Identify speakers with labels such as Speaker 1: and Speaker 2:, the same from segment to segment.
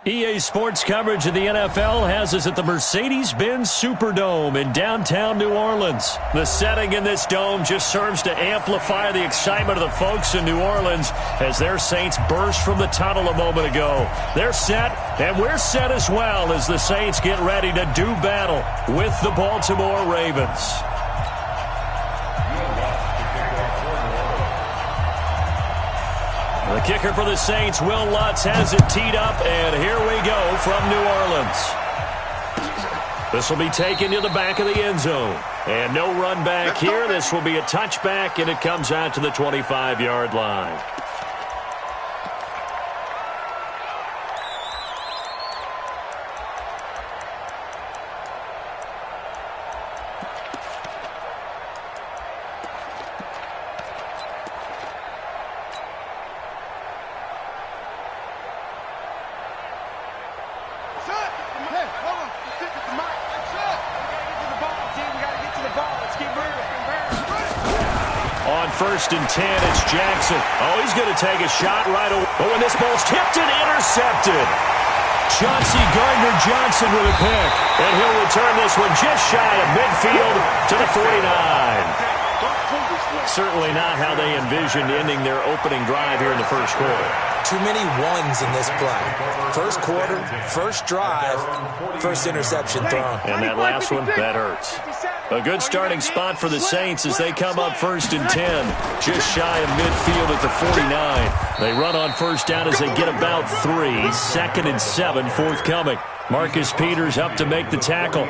Speaker 1: EA Sports coverage of the NFL has us at the Mercedes-Benz Superdome in downtown New Orleans. The setting in this dome just serves to amplify the excitement of the folks in New Orleans as their Saints burst from the tunnel a moment ago. They're set, and we're set as well as the Saints get ready to do battle with the Baltimore Ravens. The kicker for the Saints, Will Lutz, has it teed up, and here we go from New Orleans. This will be taken to the back of the end zone. And no run back here. This will be a touchback, and it comes out to the 25-yard line. First and 10, it's Jackson. Oh, he's going to take a shot right away. Oh, and this ball's tipped and intercepted. Chauncey Gardner-Johnson with a pick. And he'll return this one just shy of midfield to the 49. Certainly not how they envisioned ending their opening drive here in the first quarter.
Speaker 2: Too many ones in this play. First quarter, first drive, first interception thrown.
Speaker 1: And that last one, that hurts. A good starting spot for the Saints as they come up first and 10, just shy of midfield at the 49. They run on first down as they get about 3. Second and 7 forthcoming. Marcus Peters up to make the tackle.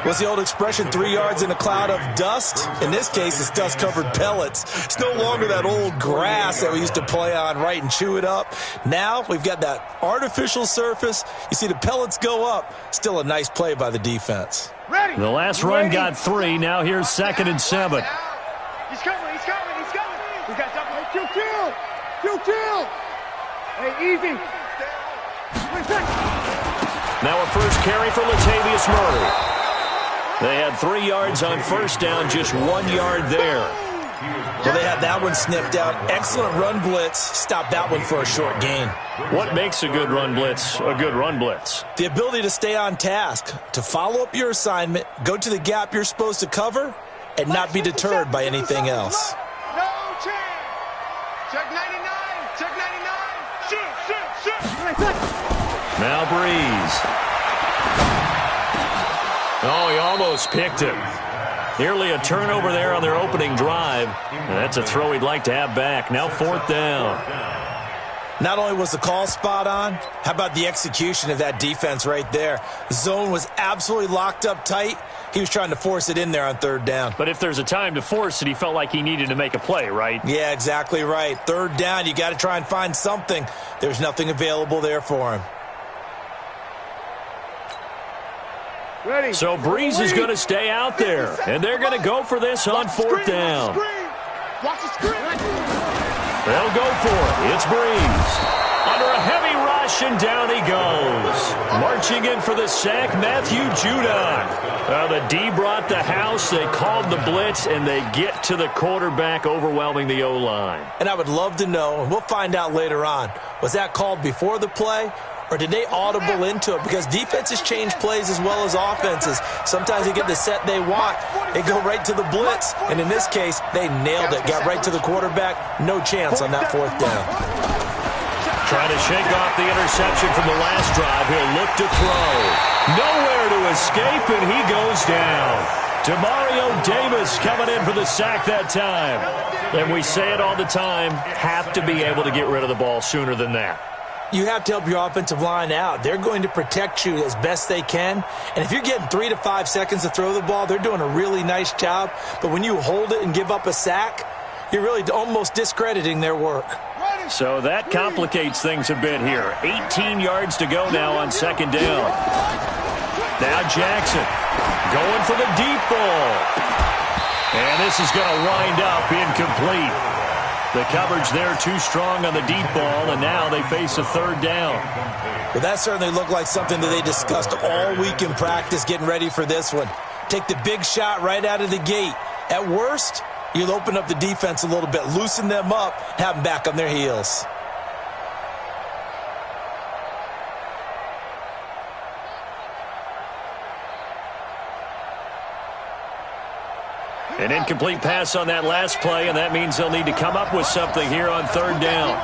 Speaker 2: What's the old expression, 3 yards in a cloud of dust? In this case, it's dust-covered pellets. It's no longer that old grass that we used to play on, right, and chew it up. Now we've got that artificial surface. You see the pellets go up. Still a nice play by the defense.
Speaker 3: Ready.
Speaker 1: The last run got 3. Now here's second and 7.
Speaker 3: He's coming. We got double. Kill. Hey, easy.
Speaker 1: Now a first carry for Latavius Murray. They had 3 yards on first down, just 1 yard there.
Speaker 2: Well, they had that one sniffed out. Excellent run blitz. Stopped that one for a short gain.
Speaker 1: What makes a good run blitz a good run blitz?
Speaker 2: The ability to stay on task, to follow up your assignment, go to the gap you're supposed to cover, and not be deterred by anything else.
Speaker 3: No chance. Check 99. Shoot.
Speaker 1: Now Breeze. Oh, he almost picked him. Nearly a turnover there on their opening drive. And that's a throw he'd like to have back. Now fourth down.
Speaker 2: Not only was the call spot on, how about the execution of that defense right there? The zone was absolutely locked up tight. He was trying to force it in there on third down.
Speaker 1: But if there's a time to force it, he felt like he needed to make a play, right?
Speaker 2: Yeah, exactly right. Third down, you got to try and find something. There's nothing available there for him.
Speaker 3: Ready.
Speaker 1: So Breeze is going to stay out there, and they're going to go for this on fourth down.
Speaker 3: Watch the screen.
Speaker 1: They'll go for it. It's Breeze. Under a heavy rush, and down he goes. Marching in for the sack, Matthew Judon. The D brought the house. They called the blitz, and they get to the quarterback, overwhelming the O-line.
Speaker 2: And I would love to know, and we'll find out later on, was that called before the play? Or did they audible into it? Because defenses change plays as well as offenses. Sometimes they get the set they want. They go right to the blitz. And in this case, they nailed it. Got right to the quarterback. No chance on that fourth down.
Speaker 1: Trying to shake off the interception from the last drive. He'll look to throw. Nowhere to escape, and he goes down. Demario Davis coming in for the sack that time. And we say it all the time, have to be able to get rid of the ball sooner than that.
Speaker 2: You have to help your offensive line out. They're going to protect you as best they can. And if you're getting 3 to 5 seconds to throw the ball, they're doing a really nice job. But when you hold it and give up a sack, you're really almost discrediting their work.
Speaker 1: So that complicates things a bit here. 18 yards to go now on second down. Now Jackson going for the deep ball. And this is going to wind up incomplete. The coverage there too strong on the deep ball, and now they face a third down.
Speaker 2: Well, that certainly looked like something that they discussed all week in practice getting ready for this one. Take the big shot right out of the gate. At worst, you'll open up the defense a little bit, loosen them up, have them back on their heels.
Speaker 1: An incomplete pass on that last play, and that means they'll need to come up with something here on third down.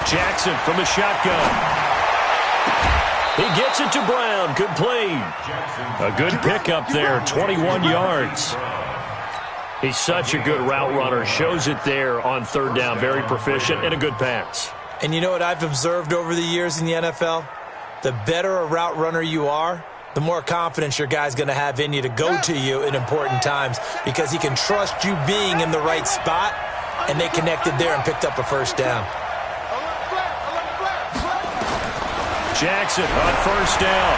Speaker 1: Jackson from the shotgun. He gets it to Brown. Good play. A good pickup there, 21 yards. He's such a good route runner. Shows it there on third down. Very proficient and a good pass.
Speaker 2: And you know what I've observed over the years in the NFL? The better a route runner you are, the more confidence your guy's going to have in you to go to you in important times because he can trust you being in the right spot, and they connected there and picked up a first down.
Speaker 1: Jackson on first down.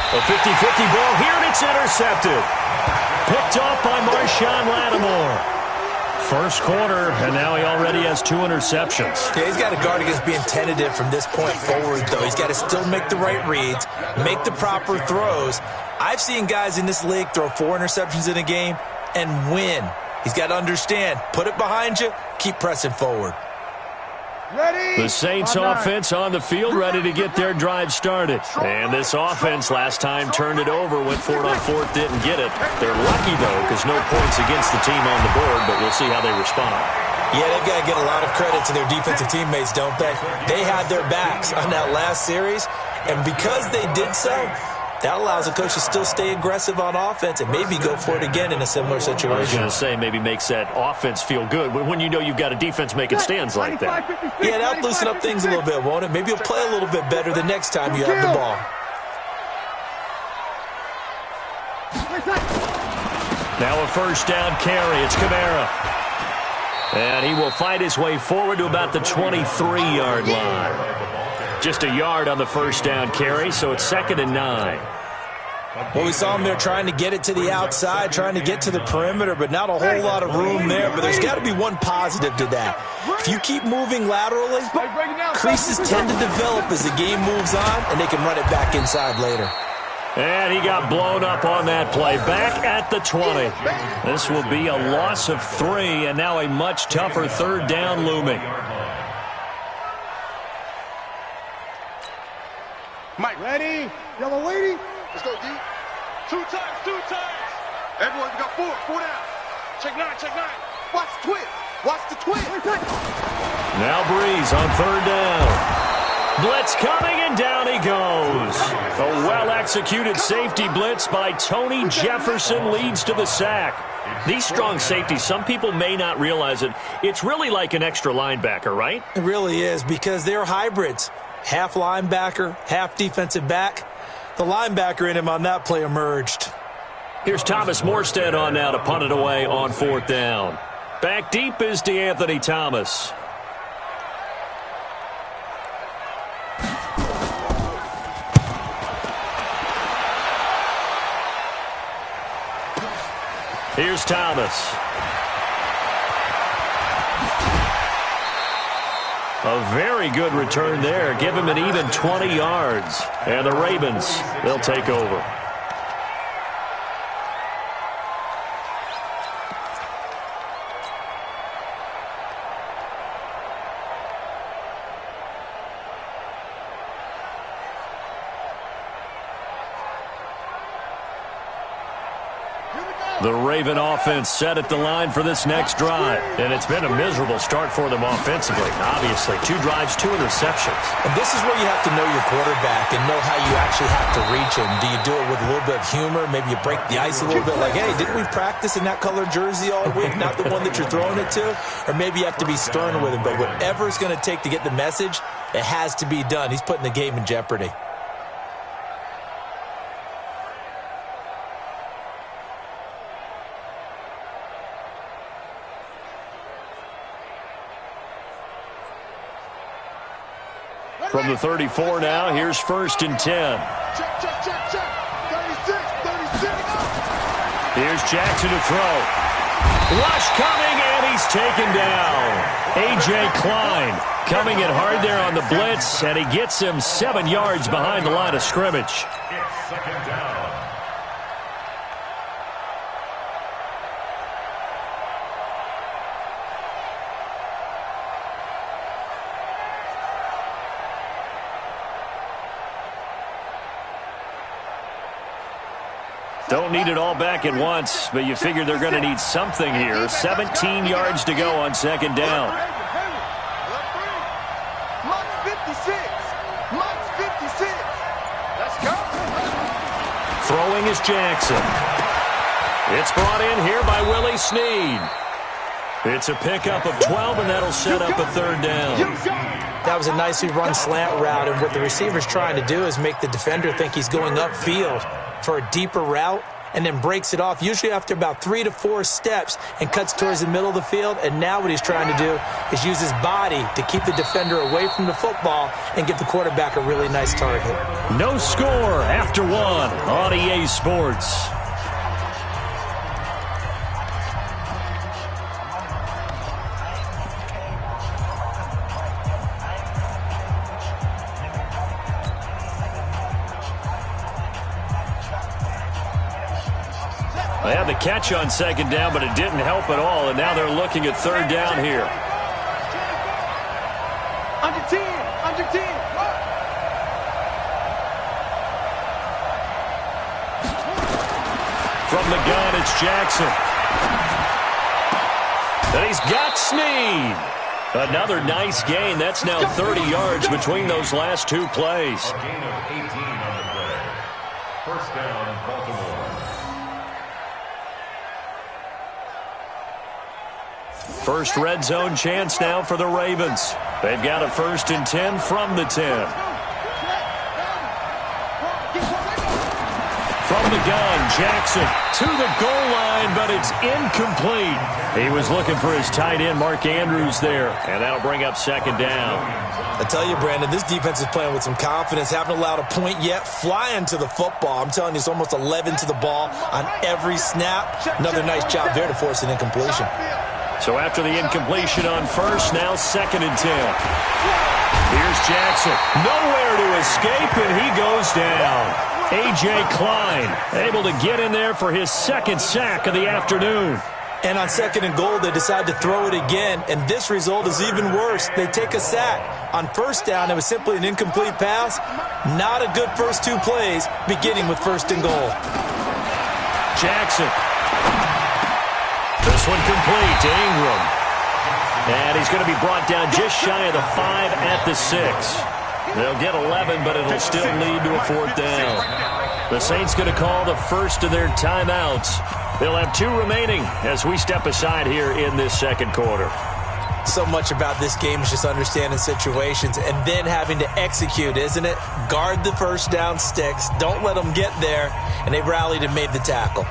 Speaker 1: A 50-50 ball here, and it's intercepted. Picked off by Marshawn Lattimore. First quarter, and now he already has 2 interceptions.
Speaker 2: Yeah, he's got to guard against being tentative from this point forward, though. He's got to still make the right reads, make the proper throws. I've seen guys in this league throw 4 interceptions in a game and win. He's got to understand, put it behind you, keep pressing forward.
Speaker 3: Ready?
Speaker 1: The Saints offense on the field, ready to get their drive started. And this offense last time turned it over, went for it on fourth, didn't get it. They're lucky, though, because no points against the team on the board, but we'll see how they respond.
Speaker 2: Yeah, they've got to get a lot of credit to their defensive teammates, don't they? They had their backs on that last series, and because they did so, that allows a coach to still stay aggressive on offense and maybe go for it again in a similar situation.
Speaker 1: I was going to say, maybe makes that offense feel good when you know you've got a defense making stands like that.
Speaker 2: Yeah, that'll loosen up things a little bit, won't it? Maybe you'll play a little bit better the next time you have the ball.
Speaker 1: Now a first down carry. It's Kamara. And he will fight his way forward to about the 23-yard line. Just a yard on the first down carry, so it's 2nd and 9.
Speaker 2: Well, we saw him there trying to get it to the outside, trying to get to the perimeter, but not a whole lot of room there. But there's got to be one positive to that. If you keep moving laterally, creases tend to develop as the game moves on, and they can run it back inside later.
Speaker 1: And he got blown up on that play. Back at the 20. This will be a loss of 3, and now a much tougher third down looming.
Speaker 3: Mike, ready? Yellow lady. Let's go, D. 2 times. Everyone, we got 4 down. Check 9. Watch the twist.
Speaker 1: Now Breeze on third down. Blitz coming, and down he goes. A well-executed safety blitz by Tony Jefferson leads to the sack. These strong safeties, some people may not realize it. It's really like an extra linebacker, right?
Speaker 2: It really is, because they're hybrids. Half linebacker, half defensive back. The linebacker in him on that play emerged.
Speaker 1: Here's Thomas Morstead on now to punt it away on fourth down. Back deep is DeAnthony Thomas. Here's Thomas. A very good return there. Give him an even 20 yards. And the Ravens, they'll take over. The Raven offense set at the line for this next drive. And it's been a miserable start for them offensively. Obviously, 2 drives, 2 interceptions.
Speaker 2: And this is where you have to know your quarterback and know how you actually have to reach him. Do you do it with a little bit of humor? Maybe you break the ice a little bit like, hey, didn't we practice in that color jersey all week? Not the one that you're throwing it to? Or maybe you have to be stern with him. But whatever it's going to take to get the message, it has to be done. He's putting the game in jeopardy.
Speaker 1: From the 34 now, here's 1st and 10.
Speaker 3: Check. 36.
Speaker 1: Here's Jackson to throw. Rush coming, and he's taken down. A.J. Klein coming in hard there on the blitz, and he gets him 7 yards behind the line of scrimmage.
Speaker 4: It's 2nd down.
Speaker 1: Don't need it all back at once, but you figure they're going to need something here. 17 yards to go on second down. Throwing is Jackson. It's brought in here by Willie Snead. It's a pickup of 12, and that'll set up a third down.
Speaker 2: That was a nicely run slant route, and what the receiver's trying to do is make the defender think he's going upfield for a deeper route, and then breaks it off, usually after about 3 to 4 steps, and cuts towards the middle of the field. And now what he's trying to do is use his body to keep the defender away from the football and give the quarterback a really nice target.
Speaker 1: No score after one on EA Sports. They had the catch on second down, but it didn't help at all, and now they're looking at third down here.
Speaker 3: Under 10, under 10.
Speaker 1: From the gun, it's Jackson. And he's got Snead. Another nice gain. That's now 30 yards between those last two plays.
Speaker 4: A gain of 18 on the play. First down, Baltimore.
Speaker 1: First red zone chance now for the Ravens. They've got a 1st and 10 from the 10. From the gun, Jackson to the goal line, but it's incomplete. He was looking for his tight end, Mark Andrews, there, and that'll bring up second down.
Speaker 2: I tell you, Brandon, this defense is playing with some confidence. Haven't allowed a point yet. Flying to the football. I'm telling you, it's almost 11 to the ball on every snap. Another nice job there to force an incompletion.
Speaker 1: So after the incompletion on first, now 2nd and 10. Here's Jackson. Nowhere to escape, and he goes down. A.J. Klein able to get in there for his 2nd sack of the afternoon.
Speaker 2: And on 2nd and goal, they decide to throw it again, and this result is even worse. They take a sack. On 1st down, it was simply an incomplete pass. Not a good first 2 plays, beginning with 1st and goal.
Speaker 1: Jackson. This one complete to Ingram. And he's going to be brought down just shy of the 5 at the 6. They'll get 11, but it'll still lead to a 4th down. The Saints going to call the first of their timeouts. They'll have 2 remaining as we step aside here in this second quarter.
Speaker 2: So much about this game is just understanding situations and then having to execute, isn't it? Guard the first down sticks. Don't let them get there. And they rallied and made the tackle.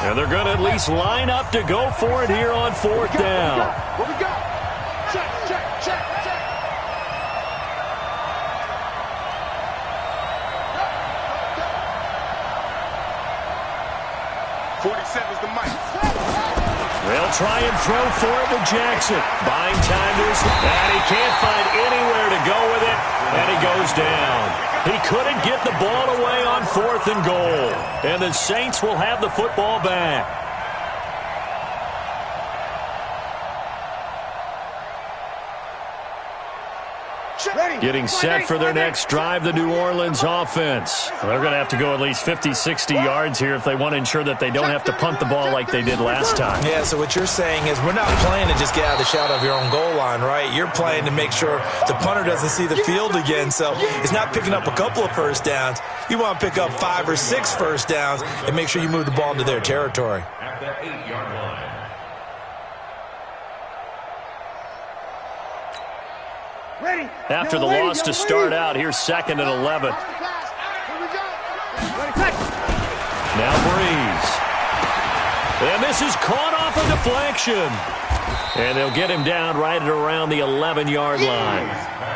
Speaker 1: And they're going to at least line up to go for it here on 4th down.
Speaker 3: What we got? Check, check, check, check. 47's the mic.
Speaker 1: They'll try and throw for it with Jackson. Buying time to his left. And he can't find anywhere to go with it. And he goes down. He couldn't get the ball away on 4th and goal. And the Saints will have the football back. Getting set for their next drive, the New Orleans offense. They're going to have to go at least 50, 60 yards here if they want to ensure that they don't have to punt the ball like they did last time.
Speaker 2: Yeah, so what you're saying is we're not playing to just get out of the shadow of your own goal line, right? You're playing to make sure the punter doesn't see the field again. So it's not picking up a couple of first downs. You want to pick up 5 or 6 first downs and make sure you move the ball into their territory.
Speaker 4: At the 8-yard line.
Speaker 1: After the loss to start out, here's 2nd and 11. Now Breeze. And this is caught off a deflection. And they'll get him down right at around the 11-yard line.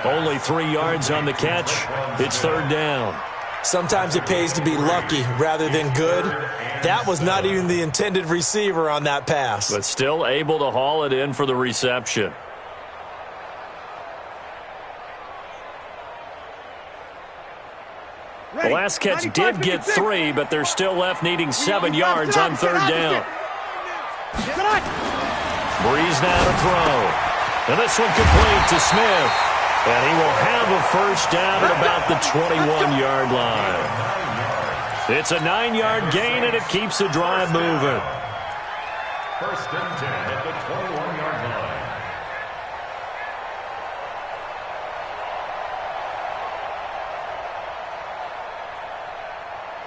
Speaker 1: Only 3 yards on the catch. It's 3rd down.
Speaker 2: Sometimes it pays to be lucky rather than good. That was not even the intended receiver on that pass.
Speaker 1: But still able to haul it in for the reception. The last catch did get 3, but they're still left needing 7 yards on 3rd down. Breeze now to throw. And this one complete to Smith. And he will have a first down at about the 21-yard line. It's a 9-yard gain, and it keeps the drive moving.
Speaker 4: First and 10 at the 21-yard line.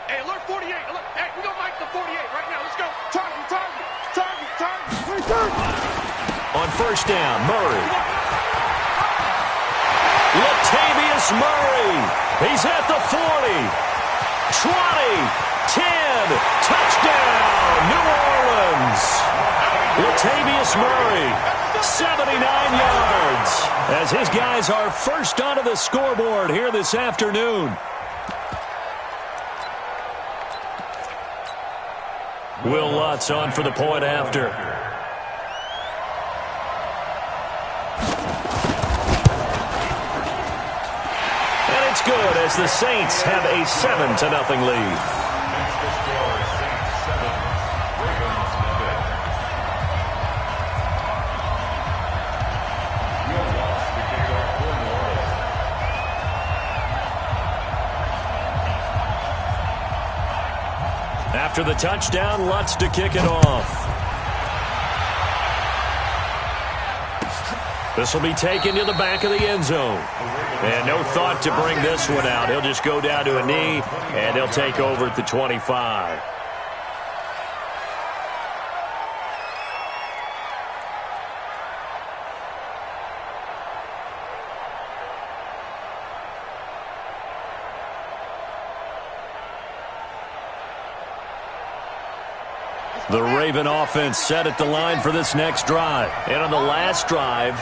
Speaker 3: Hey, alert 48. Alert. Hey, we gonna mic the 48 right now. Let's go. Target, target, target, target. Target.
Speaker 1: On first down, Murray. Latavius Murray. He's at the 40. 20. 10. Touchdown, New Orleans. Latavius Murray, 79 yards. As his guys are first onto the scoreboard here this afternoon. Will Lutz on for the point after. And it's good as the Saints have a 7-0 lead. After the touchdown, Lutz to kick it off. This will be taken to the back of the end zone. And no thought to bring this one out. He'll just go down to a knee, and they'll take over at the 25. The Raven offense set at the line for this next drive. And on the last drive,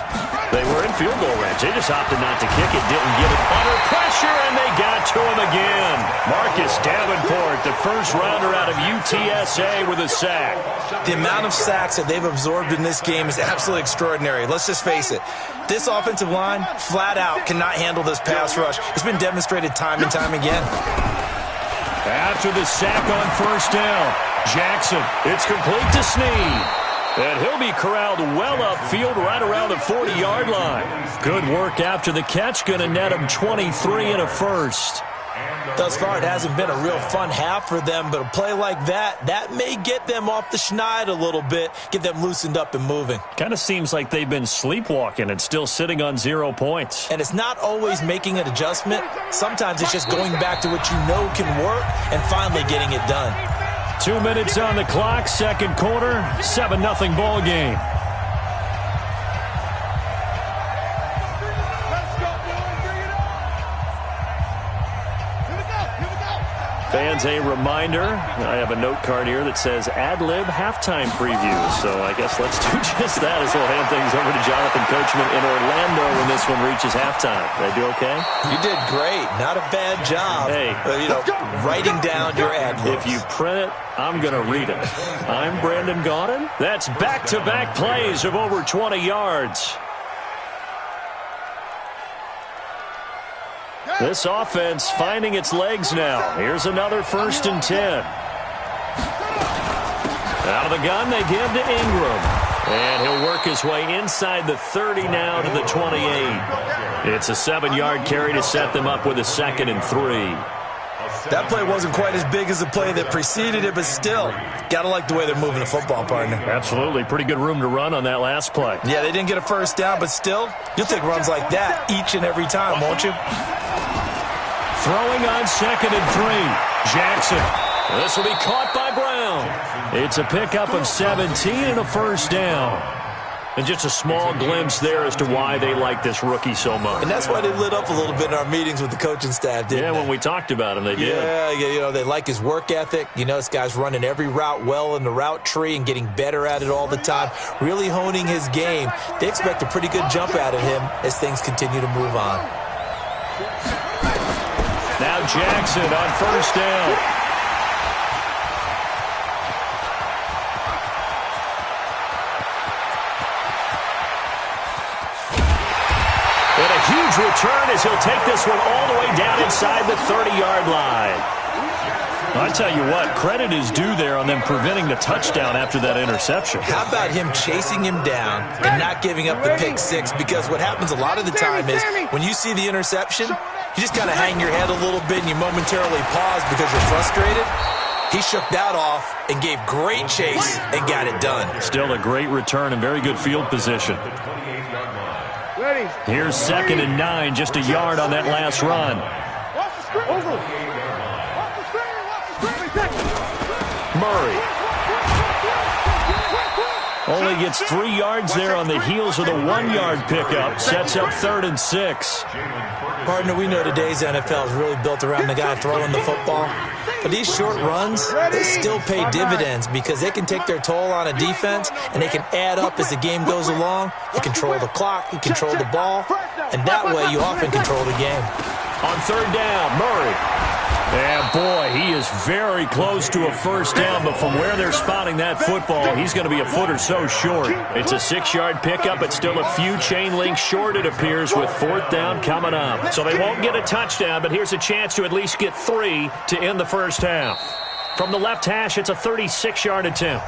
Speaker 1: they were in field goal range. They just opted not to kick it, didn't get it under pressure, and they got to him again. Marcus Davenport, the first rounder out of UTSA with a sack.
Speaker 2: The amount of sacks that they've absorbed in this game is absolutely extraordinary. Let's just face it. This offensive line, flat out, cannot handle this pass rush. It's been demonstrated time and time again.
Speaker 1: After the sack on first down, Jackson, it's complete to Snead. And he'll be corralled well upfield right around the 40-yard line. Good work after the catch, going to net him 23 and a first.
Speaker 2: Thus far, it hasn't been a real fun half for them, but a play like that may get them off the schneid a little bit, get them loosened up and moving.
Speaker 1: Kind of seems like they've been sleepwalking and still sitting on 0 points.
Speaker 2: And it's not always making an adjustment. Sometimes it's just going back to what you know can work and finally getting it done.
Speaker 1: 2 minutes on the clock, second quarter, 7-0 ball game. Fans, a reminder, I have a note card here that says ad-lib halftime preview. So I guess let's do just that as we'll hand things over to Jonathan Coachman in Orlando when this one reaches halftime. Did I do okay?
Speaker 2: You did great. Not a bad job.
Speaker 1: Hey.
Speaker 2: Writing down your ad-libs.
Speaker 1: If you print it, I'm going to read it. I'm Brandon Gaudin. That's back-to-back plays of over 20 yards. This offense finding its legs now. Here's another 1st and 10. Out of the gun, they give to Ingram. And he'll work his way inside the 30 now to the 28. It's a 7-yard carry to set them up with a 2nd and 3.
Speaker 2: That play wasn't quite as big as the play that preceded it, but still, got to like the way they're moving the football, partner.
Speaker 1: Absolutely. Pretty good room to run on that last play.
Speaker 2: Yeah, they didn't get a first down, but still, you'll take runs like that each and every time, won't you?
Speaker 1: Throwing on 2nd and 3. Jackson. This will be caught by Brown. It's a pickup of 17 and a first down. And just a small glimpse there as to why they like this rookie so much.
Speaker 2: And that's why they lit up a little bit in our meetings with the coaching staff, didn't they?
Speaker 1: Yeah, when we talked about him, they did.
Speaker 2: Yeah, they like his work ethic. This guy's running every route well in the route tree and getting better at it all the time, really honing his game. They expect a pretty good jump out of him as things continue to move on.
Speaker 1: Now Jackson on first down. And a huge return as he'll take this one all the way down inside the 30-yard line. I tell you what, credit is due there on them preventing the touchdown after that interception.
Speaker 2: How about him chasing him down and not giving up the pick six? Because what happens a lot of the time is when you see the interception, you just kind of hang your head a little bit and you momentarily pause because you're frustrated. He shook that off and gave great chase and got it done.
Speaker 1: Still a great return and very good field position. Here's 2nd and 9, just a yard on that last run. Murray. Only gets 3 yards there on the heels of the 1-yard pickup. Sets up 3rd and 6.
Speaker 2: Partner, we know today's NFL is really built around the guy throwing the football. But these short runs, they still pay dividends because they can take their toll on a defense and they can add up as the game goes along. You control the clock, you control the ball, and that way you often control the game.
Speaker 1: On 3rd down, Murray. And boy, he is very close to a first down, but from where they're spotting that football, he's going to be a foot or so short. It's a 6-yard pickup, but still a few chain links short, it appears, with 4th down coming up. So they won't get a touchdown, but here's a chance to at least get 3 to end the first half. From the left hash, it's a 36-yard attempt.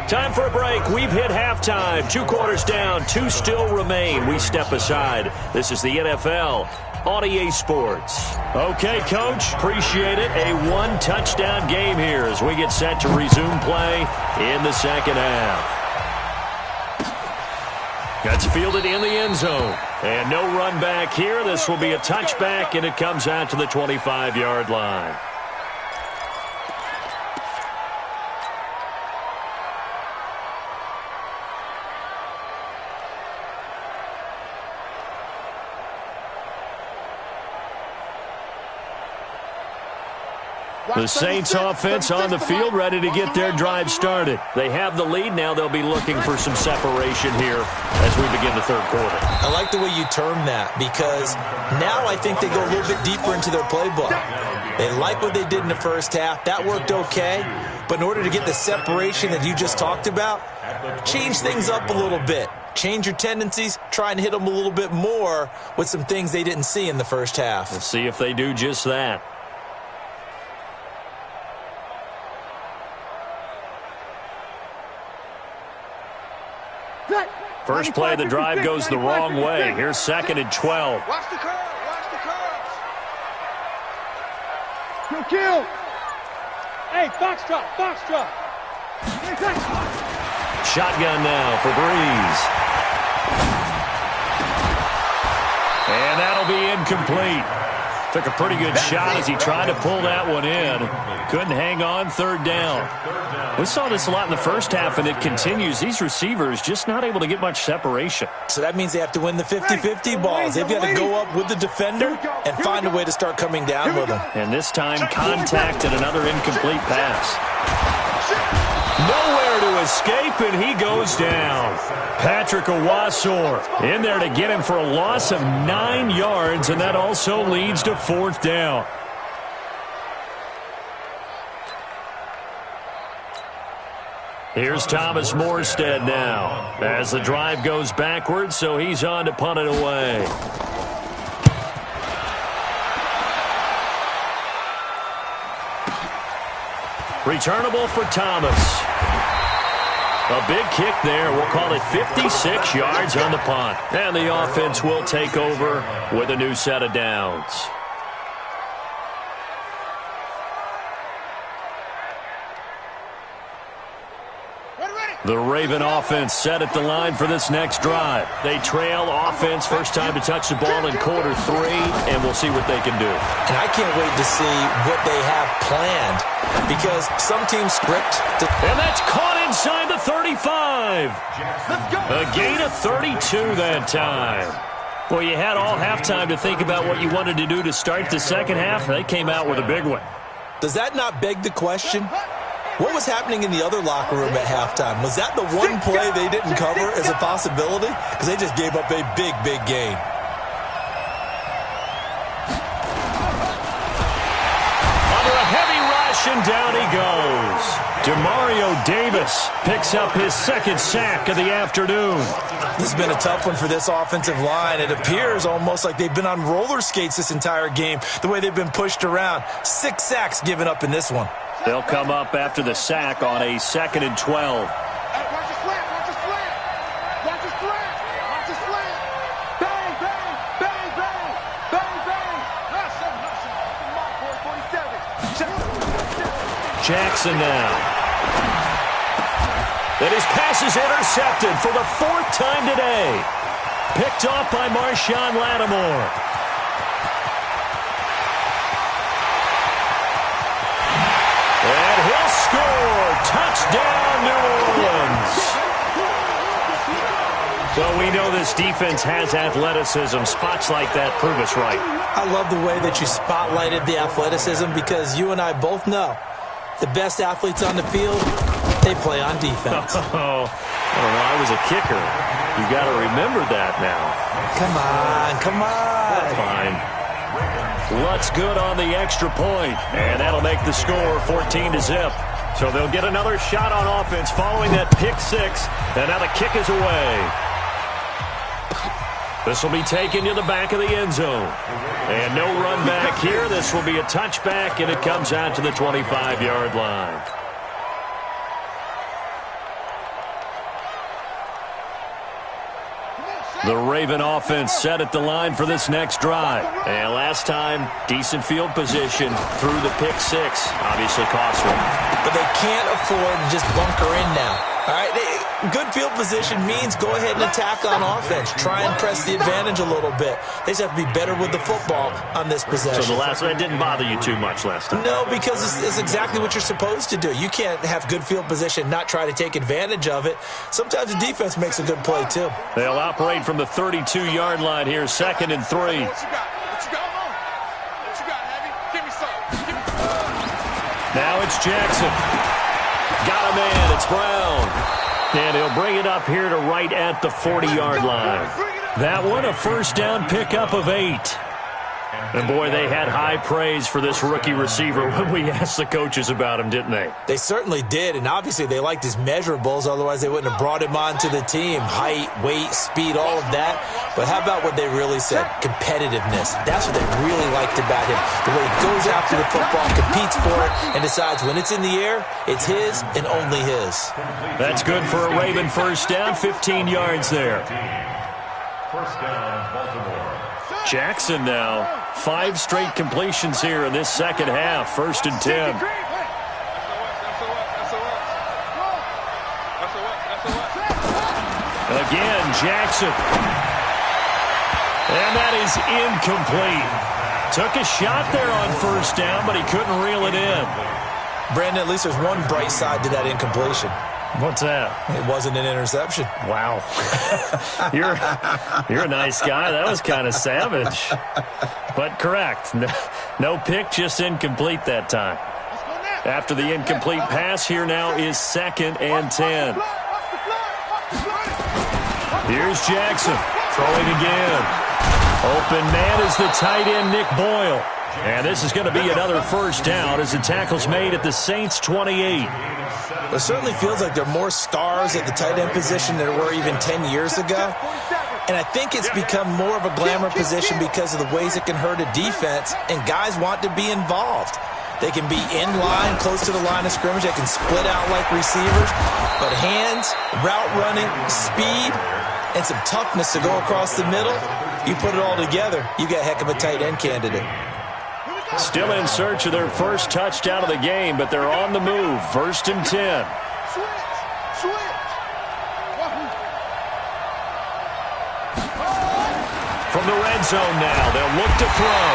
Speaker 1: Time for a break. We've hit halftime. 2 quarters down, 2 still remain. We step aside. This is the NFL on EA Sports. Okay, Coach, appreciate it. A 1-touchdown game here as we get set to resume play in the second half. That's fielded in the end zone. And no run back here. This will be a touchback, and it comes out to the 25-yard line. The Saints offense on the field, ready to get their drive started. They have the lead. Now they'll be looking for some separation here as we begin the third quarter.
Speaker 2: I like the way you term that because now I think they go a little bit deeper into their playbook. They like what they did in the first half. That worked okay. But in order to get the separation that you just talked about, change things up a little bit. Change your tendencies, try and hit them a little bit more with some things they didn't see in the first half.
Speaker 1: Let's see if they do just that. First play of the drive goes the wrong way. Here's 2nd and 12.
Speaker 3: Watch the curve. Watch the curves. Kill. Hey, box drop.
Speaker 1: Shotgun now for Breeze. And that'll be incomplete. Took a pretty good shot as he tried to pull that one in. Couldn't hang on, 3rd down. We saw this a lot in the first half, and it continues. These receivers just not able to get much separation.
Speaker 2: So that means they have to win the 50-50 balls. They've got to go up with the defender and find a way to start coming down with them.
Speaker 1: And this time, contact and another incomplete pass. Nowhere to escape, and he goes down. Patrick Owasor in there to get him for a loss of 9 yards, and that also leads to 4th down. Here's Thomas Morstead now as the drive goes backwards, so he's on to punt it away. Returnable for Thomas. A big kick there. We'll call it 56 yards on the punt. And the offense will take over with a new set of downs. The Raven offense set at the line for this next drive. They trail offense, first time to touch the ball in quarter 3, and we'll see what they can do.
Speaker 2: And I can't wait to see what they have planned because some teams script.
Speaker 1: And that's caught inside the 35. A gain of 32 that time. Well, you had all halftime to think about what you wanted to do to start the second half. They came out with a big one.
Speaker 2: Does that not beg the question? What was happening in the other locker room at halftime? Was that the one play they didn't cover as a possibility? Because they just gave up a big, big gain.
Speaker 1: Under a heavy rush, and down he goes. Demario Davis picks up his 2nd sack of the afternoon.
Speaker 2: This has been a tough one for this offensive line. It appears almost like they've been on roller skates this entire game, the way they've been pushed around. 6 sacks given up in this one.
Speaker 1: They'll come up after the sack on a 2nd and 12.
Speaker 3: Watch the slant, watch the slant. Watch the slant, watch the slant. Bang, bang, bang, bang, bang, bang. Hustle, hustle. Mark, boy, 47.
Speaker 1: Jackson now. And his pass is intercepted for the 4th time today. Picked off by Marshawn Lattimore. And he'll score. Touchdown, New Orleans. So we know this defense has athleticism. Spots like that prove us right.
Speaker 2: I love the way that you spotlighted the athleticism because you and I both know the best athletes on the field, they play on defense.
Speaker 1: Oh, I don't know. I was a kicker. You got to remember that now.
Speaker 2: Come on, come on.
Speaker 1: Fine. Lutz good on the extra point, and that'll make the score 14-0. So they'll get another shot on offense following that pick six, and now the kick is away. This will be taken to the back of the end zone. And no run back here. This will be a touchback, and it comes out to the 25-yard line. The Raven offense set at the line for this next drive. And last time, decent field position through the pick six. Obviously cost one.
Speaker 2: But they can't afford to just bunker in now. All right, good field position means go ahead and attack on offense. Try and press the advantage a little bit. They just have to be better with the football on this possession.
Speaker 1: So the last one didn't bother you too much last time?
Speaker 2: No, because it's exactly what you're supposed to do. You can't have good field position, not try to take advantage of it. Sometimes the defense makes a good play, too.
Speaker 1: They'll operate from the 32-yard line here, 2nd and 3.
Speaker 3: What you got? What you got? What you got, Heavy? Give me some. Give me some.
Speaker 1: Now it's Jackson. Got a man. It's Brown. And he'll bring it up here to right at the 40-yard line. That one, a first down pickup of 8. And, boy, they had high praise for this rookie receiver when we asked the coaches about him, didn't they?
Speaker 2: They certainly did, and obviously they liked his measurables. Otherwise, they wouldn't have brought him onto the team. Height, weight, speed, all of that. But how about what they really said? Competitiveness. That's what they really liked about him. The way he goes after the football, competes for it, and decides when it's in the air, it's his and only his.
Speaker 1: That's good for a Raven first down, 15 yards there.
Speaker 4: First down, Baltimore.
Speaker 1: Jackson now. 5 straight completions here in this second half. 1st and 10. Again, Jackson. And that is incomplete. Took a shot there on first down, but he couldn't reel it in.
Speaker 2: Brandon, at least there's one bright side to that incompletion.
Speaker 1: What's that?
Speaker 2: It wasn't an interception.
Speaker 1: Wow. You're a nice guy. That was kind of savage. But correct. No pick, just incomplete that time. After the incomplete pass, here now is 2nd and 10. Here's Jackson. Throwing again. Open man is the tight end, Nick Boyle. And this is going to be another first down as the tackle's made at the Saints' 28.
Speaker 2: It certainly feels like there are more stars at the tight end position than there were even 10 years ago. And I think it's become more of a glamour position because of the ways it can hurt a defense, and guys want to be involved. They can be in line, close to the line of scrimmage. They can split out like receivers. But hands, route running, speed, and some toughness to go across the middle, you put it all together, you got a heck of a tight end candidate.
Speaker 1: Still in search of their first touchdown of the game, but they're on the move. 1st and 10. From the red zone now, they'll look to throw.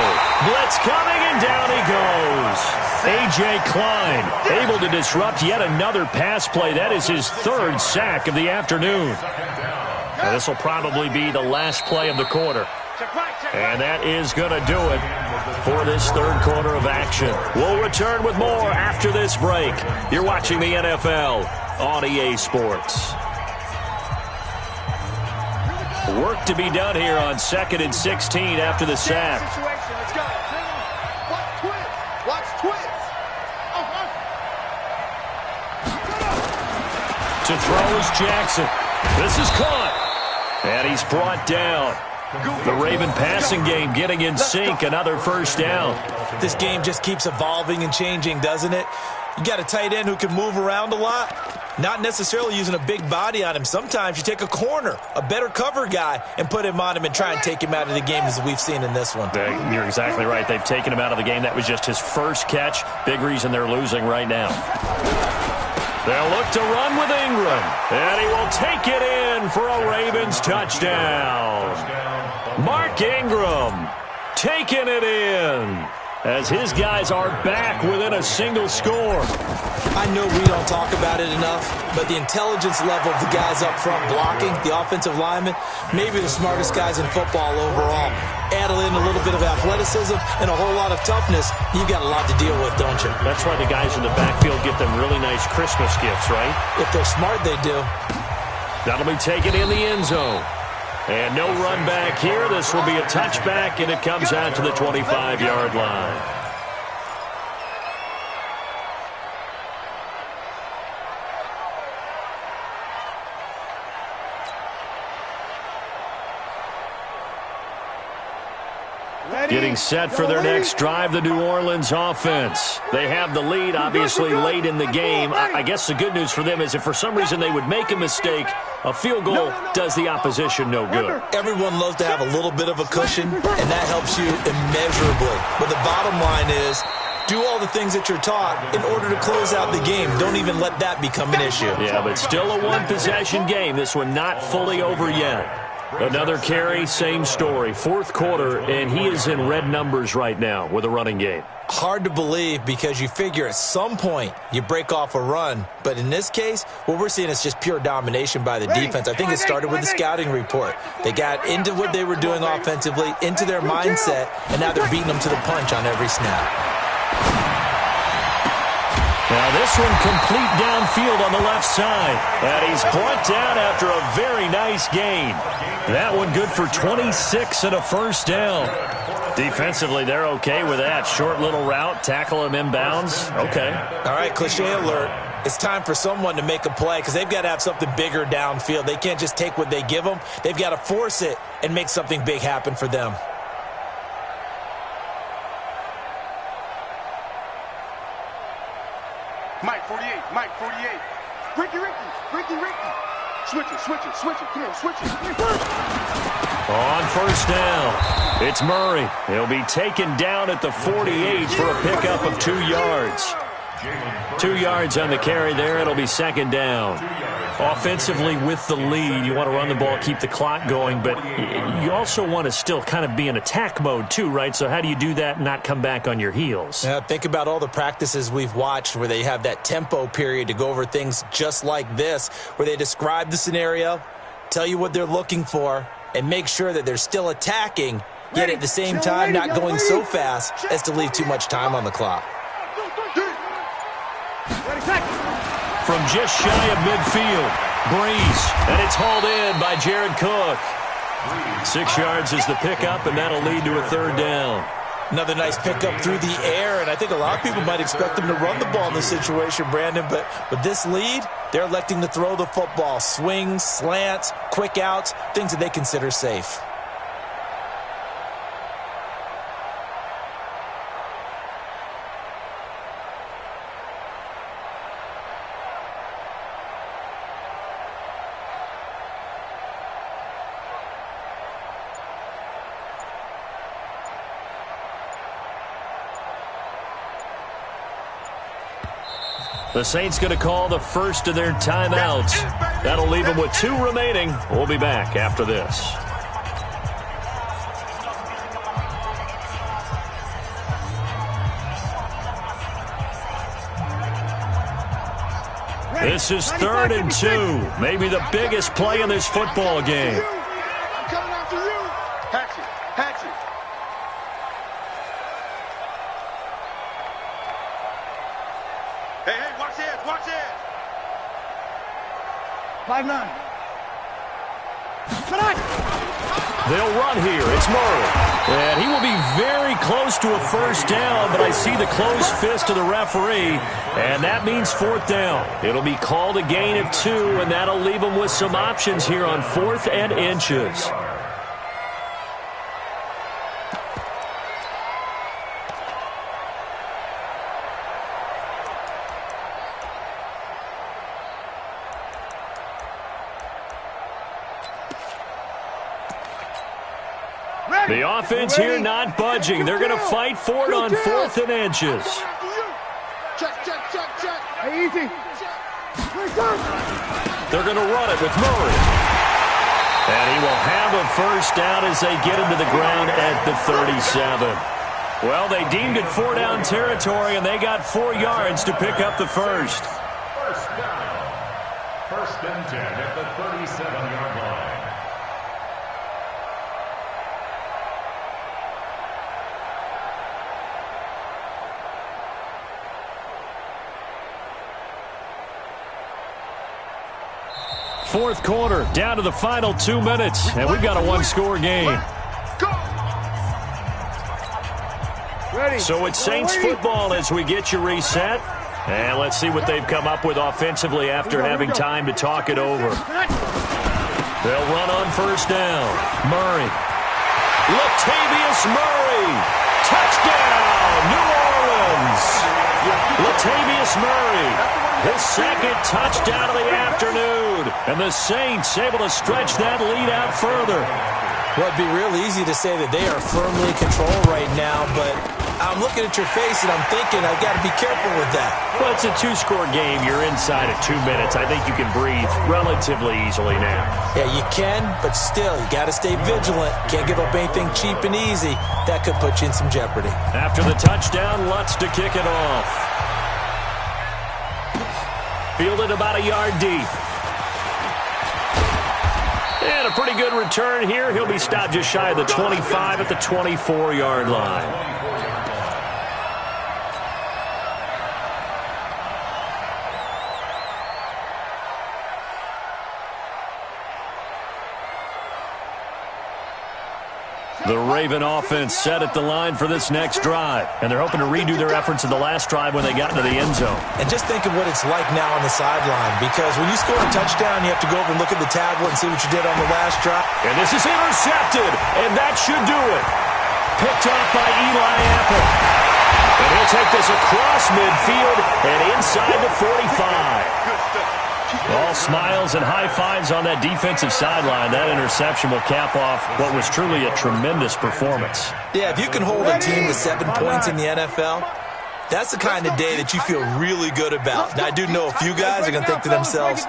Speaker 1: Blitz coming, and down he goes. A.J. Klein able to disrupt yet another pass play. That is his 3rd sack of the afternoon. Now, this will probably be the last play of the quarter. And that is going to do it for this 3rd quarter of action. We'll return with more after this break. You're watching the NFL on EA Sports. Work to be done here on 2nd and 16 after the sack.
Speaker 3: Watch twins.
Speaker 1: To throw is Jackson. This is caught. And he's brought down. The Raven passing game getting in sync, another first down.
Speaker 2: This game just keeps evolving and changing, doesn't it? You got a tight end who can move around a lot, not necessarily using a big body on him. Sometimes you take a corner, a better cover guy, and put him on him and try and take him out of the game, as we've seen in this one.
Speaker 1: You're exactly right. They've taken him out of the game. That was just his first catch. Big reason they're losing right now. They'll look to run with Ingram, and he will take it in for a Ravens touchdown. Mark Ingram taking it in as his guys are back within a single score.
Speaker 2: I know we don't talk about it enough, but the intelligence level of the guys up front blocking, the offensive linemen, maybe the smartest guys in football overall. Add in a little bit of athleticism and a whole lot of toughness, you've got a lot to deal with, don't you?
Speaker 1: That's why the guys in the backfield get them really nice Christmas gifts, right?
Speaker 2: If they're smart, they do.
Speaker 1: That'll be taken in the end zone. And no run back here. This will be a touchback, and it comes out to the 25-yard line. Getting set for their next drive, the New Orleans offense. They have the lead, obviously, late in the game. I guess the good news for them is if for some reason they would make a mistake, a field goal does the opposition no good.
Speaker 2: Everyone loves to have a little bit of a cushion, and that helps you immeasurably. But the bottom line is, do all the things that you're taught in order to close out the game. Don't even let that become an issue.
Speaker 1: Yeah, but still a one-possession game. This one not fully over yet. Another carry, same story. Fourth quarter, and he is in red numbers right now with a running game.
Speaker 2: Hard to believe because you figure at some point you break off a run. But in this case, what we're seeing is just pure domination by the defense. I think it started with the scouting report. They got into what they were doing offensively, into their mindset, and now they're beating them to the punch on every snap.
Speaker 1: Now this one complete downfield on the left side. And he's brought down after a very nice gain. That one good for 26 and a first down. Defensively, they're okay with that. Short little route, tackle him inbounds. Okay.
Speaker 2: All right, cliche alert. It's time for someone to make a play because they've got to have something bigger downfield. They can't just take what they give them. They've got to force it and make something big happen for them.
Speaker 3: Mike 48, Mike 48. Ricky. Switch it. Come on, switch it.
Speaker 1: On first down, it's Murray. He'll be taken down at the 48 for a pickup of 2 yards. 2 yards on the carry there. It'll be second down. Offensively with the lead, you want to run the ball, keep the clock going, but you also want to still kind of be in attack mode too, right? So how do you do that and not come back on your heels?
Speaker 2: Yeah, think about all the practices we've watched where they have that tempo period to go over things just like this, where they describe the scenario, tell you what they're looking for, and make sure that they're still attacking, yet at the same time not going so fast as to leave too much time on the clock.
Speaker 1: From just shy of midfield, Breeze, and it's hauled in by Jared Cook. 6 yards is the pickup, and that'll lead to a third down.
Speaker 2: Another nice pickup through the air, and I think a lot of people might expect them to run the ball in this situation, Brandon, but with this lead, they're electing to throw the football. Swings, slants, quick outs, things that they consider safe.
Speaker 1: The Saints going to call the first of their timeouts. That'll leave them with 2 remaining. We'll be back after this. This is 3rd and 2. Maybe the biggest play in this football game.
Speaker 3: I'm coming after you. Hatch it. Hey, watch it.
Speaker 5: 5-9.
Speaker 1: They'll run here. It's Murray. And he will be very close to a first down, but I see the closed fist of the referee, and that means 4th down. It'll be called a gain of 2, and that'll leave them with some options here on 4th and inches. The offense here not budging. They're going to fight for it on 4th and inches.
Speaker 3: Check. Hey, easy.
Speaker 1: They're going to run it with Murray. And he will have a first down as they get him to the ground at the 37. Well, they deemed it 4-down territory, and they got 4 yards to pick up the first.
Speaker 4: First down. 1st and 10 at the 37-yard line.
Speaker 1: Fourth quarter, down to the final 2 minutes, and we've got a one-score game. So it's Saints football as we get you reset. And let's see what they've come up with offensively after having time to talk it over. They'll run on first down. Murray. Latavius Murray. Touchdown, New Orleans. Latavius Murray. His second touchdown of the afternoon. And the Saints able to stretch that lead out further.
Speaker 2: Well, it'd be real easy to say that they are firmly in control right now, but I'm looking at your face and I'm thinking I've got to be careful with that.
Speaker 1: Well, it's a 2-score game. You're inside of 2 minutes. I think you can breathe relatively easily now.
Speaker 2: Yeah, you can, but still, you got to stay vigilant. Can't give up anything cheap and easy. That could put you in some jeopardy.
Speaker 1: After the touchdown, Lutz to kick it off. Fielded about a yard deep. And a pretty good return here. He'll be stopped just shy of the 25 at the 24-yard line. The Raven offense set at the line for this next drive. And they're hoping to redo their efforts in the last drive when they got into the end zone.
Speaker 2: And just think of what it's like now on the sideline. Because when you score a touchdown, you have to go over and look at the tablet and see what you did on the last drive.
Speaker 1: And this is intercepted. And that should do it. Picked off by Eli Apple. And he'll take this across midfield and inside the 45. All smiles and high fives on that defensive sideline. That interception will cap off what was truly a tremendous performance.
Speaker 2: Yeah, if you can hold a team to 7 points in the NFL, that's the kind of day that you feel really good about. Now, I do know a few guys are going to think to themselves,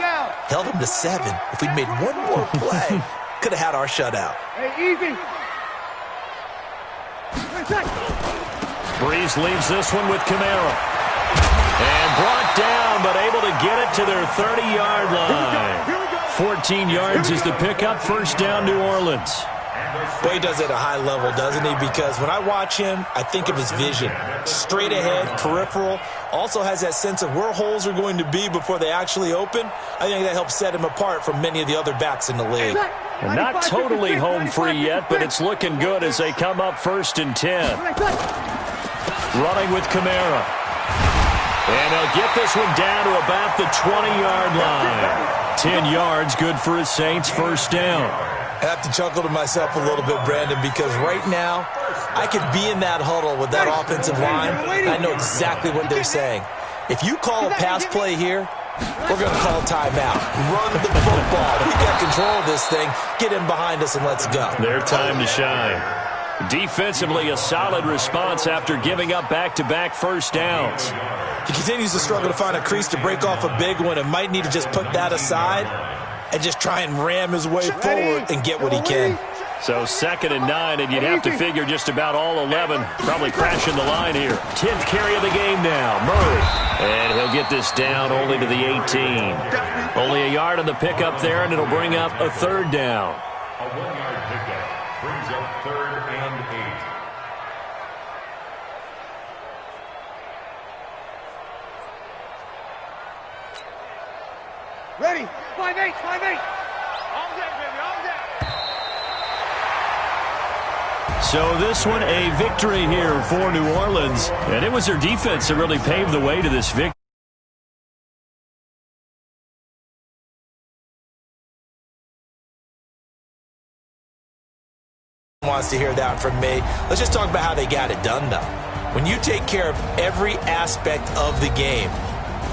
Speaker 2: held them to 7. If we'd made one more play, could have had our shutout.
Speaker 3: Hey, easy.
Speaker 1: Breeze leaves this one with Camara. And brought down, but able to get it to their 30-yard line. 14 yards is the pickup. First down, New Orleans.
Speaker 2: Boy, he does it at a high level, doesn't he? Because when I watch him, I think of his vision. Straight ahead, peripheral. Also has that sense of where holes are going to be before they actually open. I think that helps set him apart from many of the other backs in the league.
Speaker 1: And not totally home free yet, but it's looking good as they come up 1st and 10. Running with Camara. And they'll get this one down to about the 20-yard line. 10 yards, good for his Saints, first down.
Speaker 2: I have to chuckle to myself a little bit, Brandon, because right now I could be in that huddle with that offensive line. I know exactly what they're saying. If you call a pass play here, we're going to call timeout. Run the football. We got control of this thing. Get in behind us and let's go.
Speaker 1: Their time to shine. Defensively, a solid response after giving up back-to-back first downs.
Speaker 2: He continues to struggle to find a crease to break off a big one and might need to just put that aside and just try and ram his way forward and get what he can.
Speaker 1: So 2nd and 9, and you'd have to figure just about all 11 probably crashing the line here. 10th carry of the game now, Murray. And he'll get this down only to the 18. Only a yard on the pickup there, and it'll bring up a 3rd down.
Speaker 4: A 1-yard pickup brings up 3rd and 8.
Speaker 3: Ready. 5-8, 5-8. All day, baby, all day.
Speaker 1: So this one, a victory here for New Orleans. And it was their defense that really paved the way to this victory.
Speaker 2: Wants to hear that from me. Let's just talk about how they got it done, though. When you take care of every aspect of the game,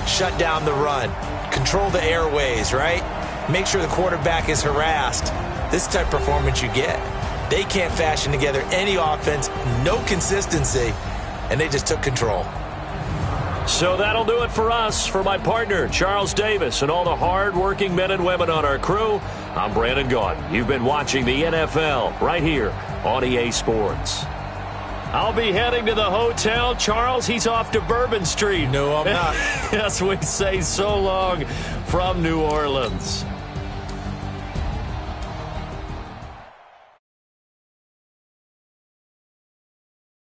Speaker 2: shut down the run, control the airways, right? Make sure the quarterback is harassed. This type of performance you get. They can't fashion together any offense, no consistency, and they just took control.
Speaker 1: So that'll do it for us. For my partner, Charles Davis, and all the hard-working men and women on our crew, I'm Brandon Gaudin. You've been watching the NFL right here on EA Sports. I'll be heading to the hotel. Charles, he's off to Bourbon Street.
Speaker 2: No, I'm not.
Speaker 1: Yes, we say so long from New Orleans.